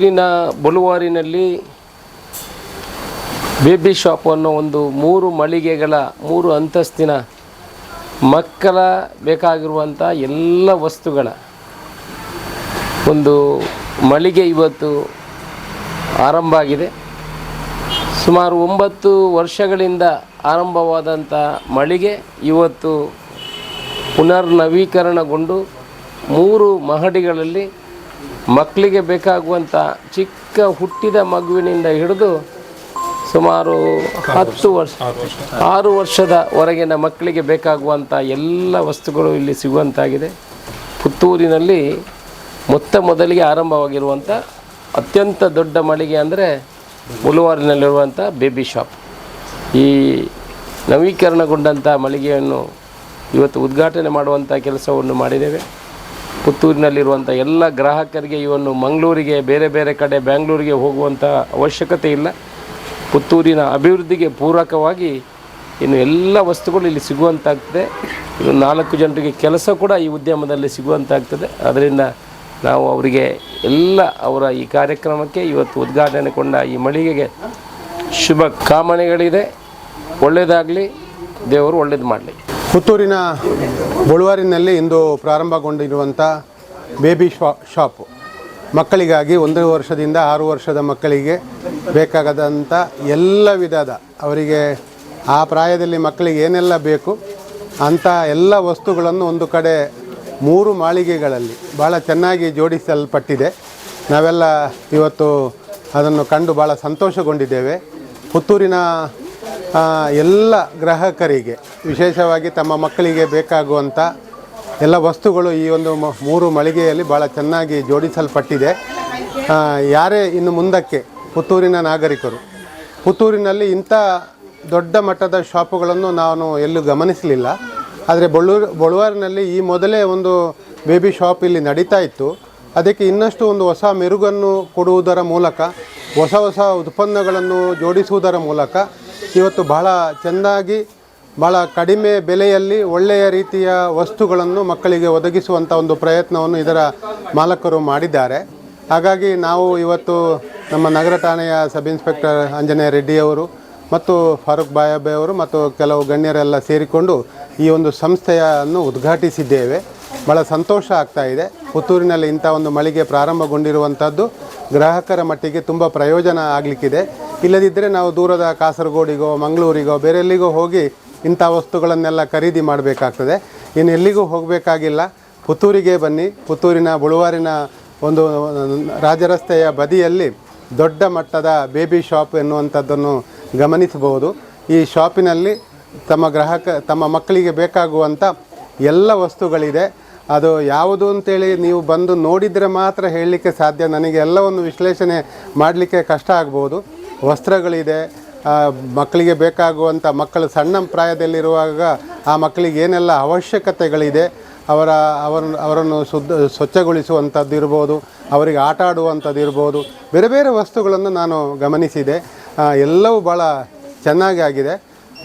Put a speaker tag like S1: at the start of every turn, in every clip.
S1: ಪುತ್ತೂರಿನ ಬಳುವಾರಿನಲ್ಲಿ baby shop ಅನ್ನೋ ಒಂದು 3 ಮಳಿಗೆಗಳ 3 ಅಂತಸ್ತಿನ ಮಕ್ಕಳ ಬೇಕಾಗಿರುವಂಥ ಎಲ್ಲ ವಸ್ತುಗಳ ಒಂದು ಮಳಿಗೆ ಇವತ್ತು ಆರಂಭ ಆಗಿದೆ. ಸುಮಾರು 9 ವರ್ಷಗಳಿಂದ ಆರಂಭವಾದಂಥ ಮಳಿಗೆ ಇವತ್ತು ಪುನರ್ನವೀಕರಣಗೊಂಡು 3 ಮಹಡಿಗಳಲ್ಲಿ ಮಕ್ಕಳಿಗೆ ಬೇಕಾಗುವಂಥ ಚಿಕ್ಕ ಹುಟ್ಟಿದ ಮಗುವಿನಿಂದ ಹಿಡಿದು ಸುಮಾರು 6 ವರ್ಷದವರೆಗಿನ ಮಕ್ಕಳಿಗೆ ಬೇಕಾಗುವಂಥ ಎಲ್ಲ ವಸ್ತುಗಳು ಇಲ್ಲಿ ಸಿಗುವಂತಾಗಿದೆ. ಪುತ್ತೂರಿನಲ್ಲಿ ಮೊದಲಿಗೆ ಆರಂಭವಾಗಿರುವಂಥ ಅತ್ಯಂತ ದೊಡ್ಡ ಮಳಿಗೆ ಅಂದರೆ ಬಳುವಾರಿನಲ್ಲಿರುವಂಥ ಬೇಬಿ ಶಾಪ್. ಈ ನವೀಕರಣಗೊಂಡಂಥ ಮಳಿಗೆಯನ್ನು ಇವತ್ತು ಉದ್ಘಾಟನೆ ಮಾಡುವಂಥ ಕೆಲಸವನ್ನು ಮಾಡಿದ್ದೇವೆ. ಪುತ್ತೂರಿನಲ್ಲಿರುವಂಥ ಎಲ್ಲ ಗ್ರಾಹಕರಿಗೆ ಇವನ್ನು ಮಂಗಳೂರಿಗೆ ಬೇರೆ ಬೇರೆ ಕಡೆ ಬೆಂಗಳೂರಿಗೆ ಹೋಗುವಂಥ ಅವಶ್ಯಕತೆ ಇಲ್ಲ. ಪುತ್ತೂರಿನ ಅಭಿವೃದ್ಧಿಗೆ ಪೂರಕವಾಗಿ ಇನ್ನು ಎಲ್ಲ ವಸ್ತುಗಳು ಇಲ್ಲಿ ಸಿಗುವಂತಾಗ್ತದೆ. ಇನ್ನು 4 ಜನರಿಗೆ ಕೆಲಸ ಕೂಡ ಈ ಉದ್ಯಮದಲ್ಲಿ ಸಿಗುವಂತಾಗ್ತದೆ. ಅದರಿಂದ ನಾವು ಅವರಿಗೆ ಎಲ್ಲ ಅವರ ಈ ಕಾರ್ಯಕ್ರಮಕ್ಕೆ ಇವತ್ತು ಉದ್ಘಾಟನೆಗೊಂಡ ಈ ಮಳಿಗೆಗೆ ಶುಭ ಕಾಮನೆಗಳಿದೆ. ಒಳ್ಳೆಯದಾಗಲಿ, ದೇವರು ಒಳ್ಳೇದು ಮಾಡಲಿ.
S2: ಪುತ್ತೂರಿನ ಬಳುವಾರಿನಲ್ಲಿ ಇಂದು ಪ್ರಾರಂಭಗೊಂಡಿರುವಂಥ ಬೇಬಿ ಶಾಪ್ ಮಕ್ಕಳಿಗಾಗಿ 1 ವರ್ಷದಿಂದ 6 ವರ್ಷದ ಮಕ್ಕಳಿಗೆ ಬೇಕಾಗದಂಥ ಎಲ್ಲ ವಿಧದ ಅವರಿಗೆ ಆ ಪ್ರಾಯದಲ್ಲಿ ಮಕ್ಕಳಿಗೆ ಏನೆಲ್ಲ ಬೇಕು ಅಂಥ ಎಲ್ಲ ವಸ್ತುಗಳನ್ನು ಒಂದು ಕಡೆ 3 ಮಾಳಿಗೆಗಳಲ್ಲಿ ಭಾಳ ಚೆನ್ನಾಗಿ ಜೋಡಿಸಲ್ಪಟ್ಟಿದೆ. ನಾವೆಲ್ಲ ಇವತ್ತು ಅದನ್ನು ಕಂಡು ಭಾಳ ಸಂತೋಷಗೊಂಡಿದ್ದೇವೆ. ಪುತ್ತೂರಿನ ಎಲ್ಲ ಗ್ರಾಹಕರಿಗೆ ವಿಶೇಷವಾಗಿ ತಮ್ಮ ಮಕ್ಕಳಿಗೆ ಬೇಕಾಗುವಂಥ ಎಲ್ಲ ವಸ್ತುಗಳು ಈ ಒಂದು 3 ಮಳಿಗೆಯಲ್ಲಿ ಭಾಳ ಚೆನ್ನಾಗಿ ಜೋಡಿಸಲ್ಪಟ್ಟಿದೆ. ಯಾರೇ ಇನ್ನು ಮುಂದಕ್ಕೆ ಪುತ್ತೂರಿನ ನಾಗರಿಕರು ಪುತ್ತೂರಿನಲ್ಲಿ ಇಂಥ ದೊಡ್ಡ ಮಟ್ಟದ ಶಾಪುಗಳನ್ನು ನಾನು ಎಲ್ಲೂ ಗಮನಿಸಲಿಲ್ಲ. ಆದರೆ ಬಳುವಾರಿನಲ್ಲಿ ಈ ಮೊದಲೇ ಒಂದು ಬೇಬಿ ಶಾಪ್ ಇಲ್ಲಿ ನಡೀತಾ ಇತ್ತು. ಅದಕ್ಕೆ ಇನ್ನಷ್ಟು ಒಂದು ಹೊಸ ಮೆರುಗನ್ನು ಕೊಡುವುದರ ಮೂಲಕ ಹೊಸ ಉತ್ಪನ್ನಗಳನ್ನು ಜೋಡಿಸುವುದರ ಮೂಲಕ ಇವತ್ತು ಬಹಳ ಚೆಂದಾಗಿ ಭಾಳ ಕಡಿಮೆ ಬೆಲೆಯಲ್ಲಿ ಒಳ್ಳೆಯ ರೀತಿಯ ವಸ್ತುಗಳನ್ನು ಮಕ್ಕಳಿಗೆ ಒದಗಿಸುವಂಥ ಒಂದು ಪ್ರಯತ್ನವನ್ನು ಇದರ ಮಾಲಕರು ಮಾಡಿದ್ದಾರೆ. ಹಾಗಾಗಿ ನಾವು ಇವತ್ತು ನಮ್ಮ ನಗರ ಠಾಣೆಯ ಸಬ್ ಇನ್ಸ್ಪೆಕ್ಟರ್ ಆಂಜನೇಯ ರೆಡ್ಡಿಯವರು ಮತ್ತು ಫಾರೂಕ್ ಬಾಯಬ್ಬೆ ಅವರು ಮತ್ತು ಕೆಲವು ಗಣ್ಯರೆಲ್ಲ ಸೇರಿಕೊಂಡು ಈ ಒಂದು ಸಂಸ್ಥೆಯನ್ನು ಉದ್ಘಾಟಿಸಿದ್ದೇವೆ. ಭಾಳ ಸಂತೋಷ ಆಗ್ತಾ ಇದೆ. ಪುತ್ತೂರಿನಲ್ಲಿ ಇಂಥ ಒಂದು ಮಳಿಗೆ ಪ್ರಾರಂಭಗೊಂಡಿರುವಂಥದ್ದು ಗ್ರಾಹಕರ ಮಟ್ಟಿಗೆ ತುಂಬ ಪ್ರಯೋಜನ ಆಗಲಿಕ್ಕಿದೆ. ಇಲ್ಲದಿದ್ದರೆ ನಾವು ದೂರದ ಕಾಸರಗೋಡಿಗೋ ಮಂಗಳೂರಿಗೋ ಬೇರೆಲ್ಲಿಗೋ ಹೋಗಿ ಇಂಥ ವಸ್ತುಗಳನ್ನೆಲ್ಲ ಖರೀದಿ ಮಾಡಬೇಕಾಗ್ತದೆ. ಇನ್ನು ಎಲ್ಲಿಗೂ ಹೋಗಬೇಕಾಗಿಲ್ಲ, ಪುತ್ತೂರಿಗೆ ಬನ್ನಿ. ಪುತ್ತೂರಿನ ಬಳುವಾರಿನ ಒಂದು ರಾಜರಸ್ತೆಯ ಬದಿಯಲ್ಲಿ ದೊಡ್ಡ ಮಟ್ಟದ ಬೇಬಿ ಶಾಪ್ ಎನ್ನುವಂಥದ್ದನ್ನು ಗಮನಿಸಬಹುದು. ಈ ಶಾಪಿನಲ್ಲಿ ತಮ್ಮ ಮಕ್ಕಳಿಗೆ ಬೇಕಾಗುವಂಥ ಎಲ್ಲ ವಸ್ತುಗಳಿದೆ. ಅದು ಯಾವುದು ಅಂತೇಳಿ ನೀವು ಬಂದು ನೋಡಿದರೆ ಮಾತ್ರ ಹೇಳಲಿಕ್ಕೆ ಸಾಧ್ಯ. ನನಗೆ ಎಲ್ಲವನ್ನು ವಿಶ್ಲೇಷಣೆ ಮಾಡಲಿಕ್ಕೆ ಕಷ್ಟ ಆಗ್ಬೋದು. ವಸ್ತ್ರಗಳಿದೆ, ಮಕ್ಕಳಿಗೆ ಬೇಕಾಗುವಂಥ ಮಕ್ಕಳು ಸಣ್ಣ ಪ್ರಾಯದಲ್ಲಿರುವಾಗ ಆ ಮಕ್ಕಳಿಗೆ ಏನೆಲ್ಲ ಅವಶ್ಯಕತೆಗಳಿದೆ ಅವರನ್ನು ಸ್ವಚ್ಛಗೊಳಿಸುವಂಥದ್ದು ಇರ್ಬೋದು, ಅವರಿಗೆ ಆಟ ಆಡುವಂಥದ್ದು ಇರ್ಬೋದು, ಬೇರೆ ಬೇರೆ ವಸ್ತುಗಳನ್ನು ನಾನು ಗಮನಿಸಿದೆ. ಎಲ್ಲವೂ ಭಾಳ ಚೆನ್ನಾಗಿ ಆಗಿದೆ.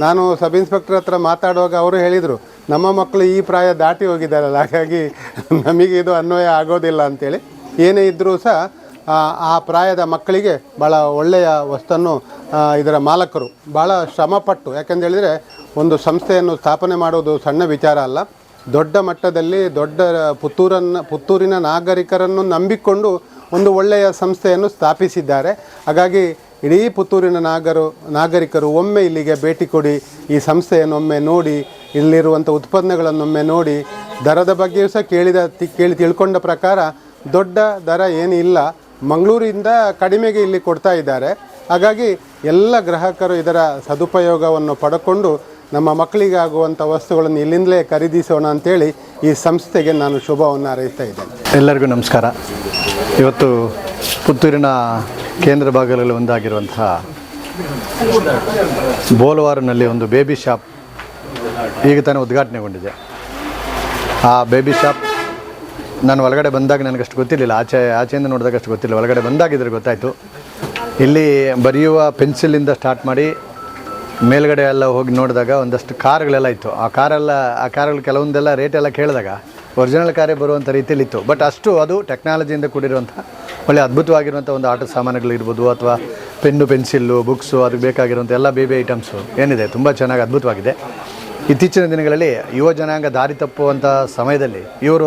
S2: ನಾನು ಸಬ್ ಇನ್ಸ್ಪೆಕ್ಟರ್ ಹತ್ರ ಮಾತಾಡುವಾಗ ಅವರು ಹೇಳಿದರು, ನಮ್ಮ ಮಕ್ಕಳು ಈ ಪ್ರಾಯ ದಾಟಿ ಹೋಗಿದ್ದಾರಲ್ಲ, ಹಾಗಾಗಿ ನಮಗೆ ಇದು ಅನ್ವಯ ಆಗೋದಿಲ್ಲ ಅಂಥೇಳಿ. ಏನೇ ಇದ್ದರೂ ಸಹ ಆ ಪ್ರಾಯದ ಮಕ್ಕಳಿಗೆ ಭಾಳ ಒಳ್ಳೆಯ ವಸ್ತನ್ನು ಇದರ ಮಾಲಕರು ಭಾಳ ಶ್ರಮಪಟ್ಟು, ಯಾಕೆಂದೇಳಿದರೆ ಒಂದು ಸಂಸ್ಥೆಯನ್ನು ಸ್ಥಾಪನೆ ಮಾಡೋದು ಸಣ್ಣ ವಿಚಾರ ಅಲ್ಲ. ದೊಡ್ಡ ಮಟ್ಟದಲ್ಲಿ ಪುತ್ತೂರಿನ ನಾಗರಿಕರನ್ನು ನಂಬಿಕೊಂಡು ಒಂದು ಒಳ್ಳೆಯ ಸಂಸ್ಥೆಯನ್ನು ಸ್ಥಾಪಿಸಿದ್ದಾರೆ. ಹಾಗಾಗಿ ಇಡೀ ಪುತ್ತೂರಿನ ನಾಗರಿಕರು ಒಮ್ಮೆ ಇಲ್ಲಿಗೆ ಭೇಟಿ ಕೊಡಿ, ಈ ಸಂಸ್ಥೆಯನ್ನೊಮ್ಮೆ ನೋಡಿ, ಇಲ್ಲಿರುವಂಥ ಉತ್ಪನ್ನಗಳನ್ನೊಮ್ಮೆ ನೋಡಿ. ದರದ ಬಗ್ಗೆಯೂ ಸಹ ಕೇಳಿ ತಿಳ್ಕೊಂಡ ಪ್ರಕಾರ ದೊಡ್ಡ ದರ ಏನಿಲ್ಲ, ಮಂಗಳೂರಿಂದ ಕಡಿಮೆಗೆ ಇಲ್ಲಿ ಕೊಡ್ತಾ ಇದ್ದಾರೆ. ಹಾಗಾಗಿ ಎಲ್ಲ ಗ್ರಾಹಕರು ಇದರ ಸದುಪಯೋಗವನ್ನು ಪಡ್ಕೊಂಡು ನಮ್ಮ ಮಕ್ಕಳಿಗೆ ಆಗುವಂಥ ವಸ್ತುಗಳನ್ನು ಇಲ್ಲಿಂದಲೇ ಖರೀದಿಸೋಣ ಅಂಥೇಳಿ ಈ ಸಂಸ್ಥೆಗೆ ನಾನು ಶುಭವನ್ನು ಹಾರೈಸ್ತಾ ಇದ್ದೇನೆ.
S3: ಎಲ್ಲರಿಗೂ ನಮಸ್ಕಾರ. ಇವತ್ತು ಪುತ್ತೂರಿನ ಕೇಂದ್ರ ಭಾಗಗಳಲ್ಲಿ ಒಂದಾಗಿರುವಂತಹ ಬಳುವಾರಿನಲ್ಲಿ ಒಂದು ಬೇಬಿ ಶಾಪ್ ಈಗ ತಾನೇ ಉದ್ಘಾಟನೆಗೊಂಡಿದೆ. ಆ ಬೇಬಿ ಶಾಪ್ ನಾನು ಒಳಗಡೆ ಬಂದಾಗ ನನಗಷ್ಟು ಗೊತ್ತಿರಲಿಲ್ಲ, ಆಚೆಯಿಂದ ನೋಡಿದಾಗ ಅಷ್ಟು ಗೊತ್ತಿಲ್ಲ. ಒಳಗಡೆ ಬಂದಾಗಿದ್ರೆ ಗೊತ್ತಾಯಿತು. ಇಲ್ಲಿ ಬರೆಯುವ ಪೆನ್ಸಿಲಿಂದ ಸ್ಟಾರ್ಟ್ ಮಾಡಿ ಮೇಲ್ಗಡೆ ಎಲ್ಲ ಹೋಗಿ ನೋಡಿದಾಗ ಒಂದಷ್ಟು ಕಾರುಗಳೆಲ್ಲ ಇತ್ತು. ಆ ಕಾರುಗಳು ಕೆಲವೊಂದೆಲ್ಲ ರೇಟೆಲ್ಲ ಕೇಳಿದಾಗ ಒರಿಜಿನಲ್ ಕಾರೇ ಬರುವಂಥ ರೀತಿಯಲ್ಲಿತ್ತು. ಬಟ್ ಅಷ್ಟು ಅದು ಟೆಕ್ನಾಲಜಿಯಿಂದ ಕೂಡಿರುವಂಥ ಒಳ್ಳೆ ಅದ್ಭುತವಾಗಿರುವಂಥ ಒಂದು ಆಟದ ಸಾಮಾನುಗಳಿರ್ಬೋದು, ಅಥವಾ ಪೆನ್ನು, ಪೆನ್ಸಿಲ್ಲು, ಬುಕ್ಸು, ಅದಕ್ಕೆ ಬೇಕಾಗಿರುವಂಥ ಎಲ್ಲ ಬೇಬಿ ಐಟಮ್ಸು ಏನಿದೆ ತುಂಬ ಚೆನ್ನಾಗಿ ಅದ್ಭುತವಾಗಿದೆ. ಇತ್ತೀಚಿನ ದಿನಗಳಲ್ಲಿ ಯುವ ಜನಾಂಗ ದಾರಿ ತಪ್ಪುವಂಥ ಸಮಯದಲ್ಲಿ ಇವರು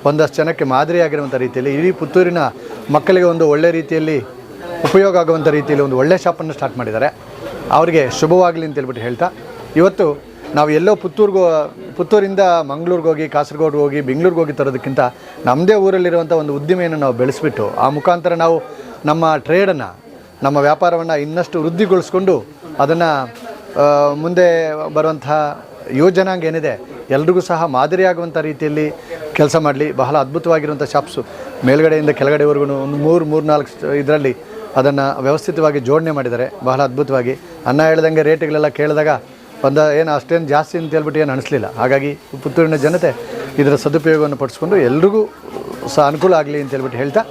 S3: ಒಂದಷ್ಟು ಜನಕ್ಕೆ ಮಾದರಿಯಾಗಿರುವಂಥ ರೀತಿಯಲ್ಲಿ ಇಡೀ ಪುತ್ತೂರಿನ ಮಕ್ಕಳಿಗೆ ಒಂದು ಒಳ್ಳೆ ರೀತಿಯಲ್ಲಿ ಉಪಯೋಗ ಆಗುವಂಥ ರೀತಿಯಲ್ಲಿ ಒಂದು ಒಳ್ಳೆಯ ಶಾಪನ್ನು ಸ್ಟಾರ್ಟ್ ಮಾಡಿದ್ದಾರೆ. ಅವರಿಗೆ ಶುಭವಾಗಲಿ ಅಂತ ಹೇಳ್ಬಿಟ್ಟು ಹೇಳ್ತಾ, ಇವತ್ತು ನಾವು ಎಲ್ಲೋ ಪುತ್ತೂರಿಂದ ಮಂಗಳೂರಿಗೆ ಹೋಗಿ, ಕಾಸರಗೋಡ್ಗೆ ಹೋಗಿ, ಬೆಂಗಳೂರಿಗೆ ಹೋಗಿ ತರೋದಕ್ಕಿಂತ ನಮ್ಮದೇ ಊರಲ್ಲಿರುವಂಥ ಒಂದು ಉದ್ದಿಮೆಯನ್ನು ನಾವು ಬೆಳೆಸ್ಬಿಟ್ಟು ಆ ಮುಖಾಂತರ ನಾವು ನಮ್ಮ ಟ್ರೇಡನ್ನು, ನಮ್ಮ ವ್ಯಾಪಾರವನ್ನು ಇನ್ನಷ್ಟು ವೃದ್ಧಿಗೊಳಿಸ್ಕೊಂಡು ಅದನ್ನು ಮುಂದೆ ಬರುವಂಥ ಯುವ ಜನಾಂಗ ಏನಿದೆ ಎಲ್ರಿಗೂ ಸಹ ಮಾದರಿಯಾಗುವಂಥ ರೀತಿಯಲ್ಲಿ ಕೆಲಸ ಮಾಡಲಿ. ಬಹಳ ಅದ್ಭುತವಾಗಿರುವಂಥ ಶಾಪ್ಸು ಮೇಲ್ಗಡೆಯಿಂದ ಕೆಳಗಡೆವರೆಗೂ ಒಂದು 3-4 ಇದರಲ್ಲಿ ಅದನ್ನು ವ್ಯವಸ್ಥಿತವಾಗಿ ಜೋಡಣೆ ಮಾಡಿದ್ದಾರೆ ಬಹಳ ಅದ್ಭುತವಾಗಿ. ಅನ್ನ ಹೇಳ್ದಂಗೆ ರೇಟ್ಗಳೆಲ್ಲ ಕೇಳಿದಾಗ ಏನು ಅಷ್ಟೇನು ಜಾಸ್ತಿ ಅಂತ ಹೇಳ್ಬಿಟ್ಟು ಏನು ಅನಿಸ್ಲಿಲ್ಲ. ಹಾಗಾಗಿ ಪುತ್ತೂರಿನ ಜನತೆ ಇದರ ಸದುಪಯೋಗವನ್ನು ಪಡಿಸ್ಕೊಂಡು ಎಲ್ರಿಗೂ ಸಹ ಅನುಕೂಲ ಆಗಲಿ ಅಂತ ಹೇಳ್ಬಿಟ್ಟು ಹೇಳ್ತಾ,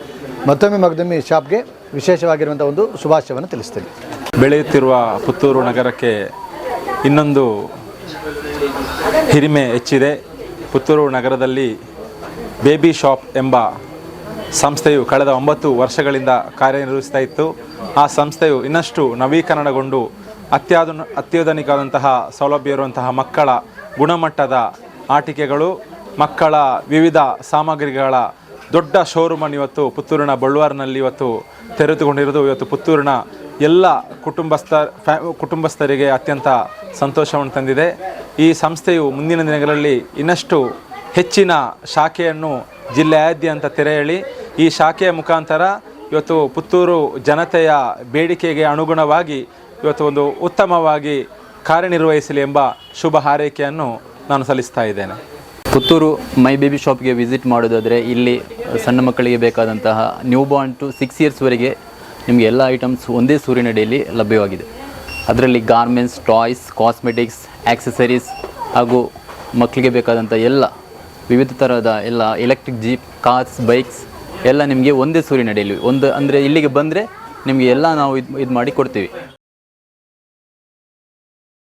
S3: ಮತ್ತೊಮ್ಮೆ ಈ ಶಾಪ್ಗೆ ವಿಶೇಷವಾಗಿರುವಂಥ ಒಂದು ಶುಭಾಶಯವನ್ನು ತಿಳಿಸ್ತೀನಿ.
S4: ಬೆಳೆಯುತ್ತಿರುವ ಪುತ್ತೂರು ನಗರಕ್ಕೆ ಇನ್ನೊಂದು ಹಿರಿಮೆ ಹೆಚ್ಚಿದೆ. ಪುತ್ತೂರು ನಗರದಲ್ಲಿ ಬೇಬಿ ಶಾಪ್ ಎಂಬ ಸಂಸ್ಥೆಯು ಕಳೆದ 9 ವರ್ಷಗಳಿಂದ ಕಾರ್ಯನಿರ್ವಹಿಸ್ತಾ ಇತ್ತು. ಆ ಸಂಸ್ಥೆಯು ಇನ್ನಷ್ಟು ನವೀಕರಣಗೊಂಡು ಅತ್ಯಾಧುನಿಕವಾದಂತಹ ಸೌಲಭ್ಯ ಇರುವಂತಹ ಮಕ್ಕಳ ಗುಣಮಟ್ಟದ ಆಟಿಕೆಗಳು, ಮಕ್ಕಳ ವಿವಿಧ ಸಾಮಗ್ರಿಗಳ ದೊಡ್ಡ ಶೋರೂಮನ್ನು ಇವತ್ತು ಪುತ್ತೂರಿನ ಬಳ್ಳುವಾರಿನಲ್ಲಿ ಇವತ್ತು ತೆರೆದುಕೊಂಡಿರೋದು ಇವತ್ತು ಪುತ್ತೂರಿನ ಎಲ್ಲ ಕುಟುಂಬಸ್ಥರಿಗೆ ಅತ್ಯಂತ ಸಂತೋಷವನ್ನು ತಂದಿದೆ. ಈ ಸಂಸ್ಥೆಯು ಮುಂದಿನ ದಿನಗಳಲ್ಲಿ ಇನ್ನಷ್ಟು ಹೆಚ್ಚಿನ ಶಾಖೆಯನ್ನು ಜಿಲ್ಲೆಯಾದ್ಯಂತ ತೆರೆ ಎಳಿ ಈ ಶಾಖೆಯ ಮುಖಾಂತರ ಇವತ್ತು ಪುತ್ತೂರು ಜನತೆಯ ಬೇಡಿಕೆಗೆ ಅನುಗುಣವಾಗಿ ಇವತ್ತು ಒಂದು ಉತ್ತಮವಾಗಿ ಕಾರ್ಯನಿರ್ವಹಿಸಲಿ ಎಂಬ ಶುಭ ಹಾರೈಕೆಯನ್ನು ನಾನು ಸಲ್ಲಿಸ್ತಾ ಇದ್ದೇನೆ.
S5: ಪುತ್ತೂರು ಮೈ ಬೇಬಿ ಶಾಪ್ಗೆ ವಿಸಿಟ್ ಮಾಡೋದಾದರೆ ಇಲ್ಲಿ ಸಣ್ಣ ಮಕ್ಕಳಿಗೆ ಬೇಕಾದಂತಹ ನ್ಯೂ ಬಾರ್ನ್ ಟು 6 ಇಯರ್ಸ್ವರೆಗೆ ನಿಮಗೆ ಎಲ್ಲ ಐಟಮ್ಸ್ ಒಂದೇ ಸೂರಿನಡಿಯಲ್ಲಿ ಲಭ್ಯವಾಗಿದೆ. ಅದರಲ್ಲಿ ಗಾರ್ಮೆಂಟ್ಸ್, ಟಾಯ್ಸ್, ಕಾಸ್ಮೆಟಿಕ್ಸ್, ಆಕ್ಸೆಸರೀಸ್ ಹಾಗೂ ಮಕ್ಕಳಿಗೆ ಬೇಕಾದಂಥ ಎಲ್ಲ ವಿವಿಧ ಥರದ ಎಲ್ಲ ಎಲೆಕ್ಟ್ರಿಕ್ ಜೀಪ್, ಕಾರ್ಸ್, ಬೈಕ್ಸ್ ಎಲ್ಲ ನಿಮಗೆ ಒಂದೇ ಸೂರಿನಡಿಯಲ್ಲಿ ಅಂದರೆ ಇಲ್ಲಿಗೆ ಬಂದರೆ ನಿಮಗೆ ಎಲ್ಲ ನಾವು ಇದು ಮಾಡಿ ಕೊಡ್ತೀವಿ.